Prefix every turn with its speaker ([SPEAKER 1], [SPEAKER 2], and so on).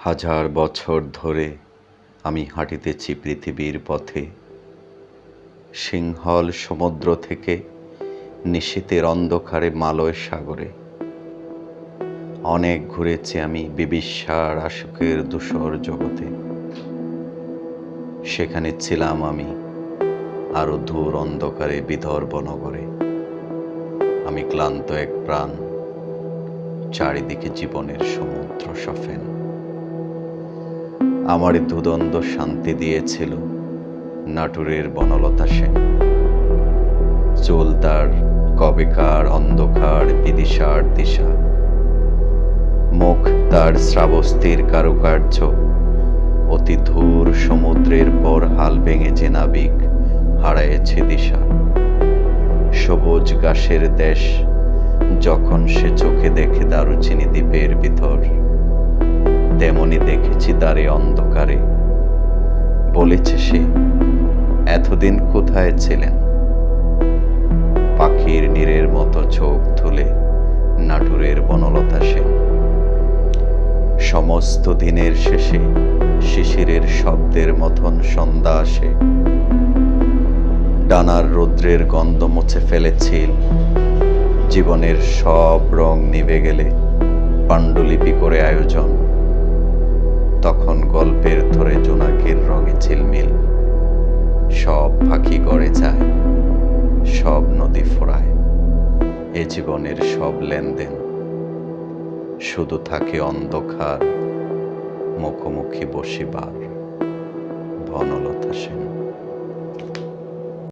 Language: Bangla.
[SPEAKER 1] হাজার বছর ধরে আমি হাঁটিতেছি পৃথিবীর পথে, সিংহল সমুদ্র থেকে নিশীথের অন্ধকারে মালয় সাগরে। অনেক ঘুরেছি আমি বিবিসার আশুকের ধূসর জগতে। সেখানে ছিলাম আমি আরো দূর অন্ধকারে বিদর্ভ নগরে। আমি ক্লান্ত এক প্রাণ, চারিদিকে জীবনের সমুদ্র সফেন। আমারই দুদণ্ড শান্তি দিয়েছিল নাটুরের বনলতা সেন। চুল তার কবেকার অন্ধকার বিদিশার দিশা, মুখ তার শ্রাবস্তির কারুকার্য। অতি দূর সমুদ্রের পর হাল ভেঙে যে নাবিক হারায়েছে দিশা। সবুজ ঘাসের দেশ যখন সে চোখে দেখে দারুচিনি দ্বীপের ভিতর, তেমনি দেখেছি দ্বারে অন্ধকারে। বলেছে সে, এতদিন কোথায় ছিলেন? পাখির নীরের মতো চোখ তুলে নাটুরের বনলতা সেন। সমস্ত দিনের শেষে শিশিরের শব্দের মতন সন্ধ্যা আসে। ডানার রৌদ্রের গন্ধ মুছে ফেলেছিল। জীবনের সব রং নিভে গেলে পাণ্ডুলিপি করে আয়োজন। তখন গল্পের ধরে জোনাকির রঙে ঝিলমিল। সব পাখি গড়ে যায়, সব নদী ফোরায়। এ জীবনের সব লেনদেন, শুধু থাকে অন্ধকার মুখোমুখি বসিবার। বনলতা সেন।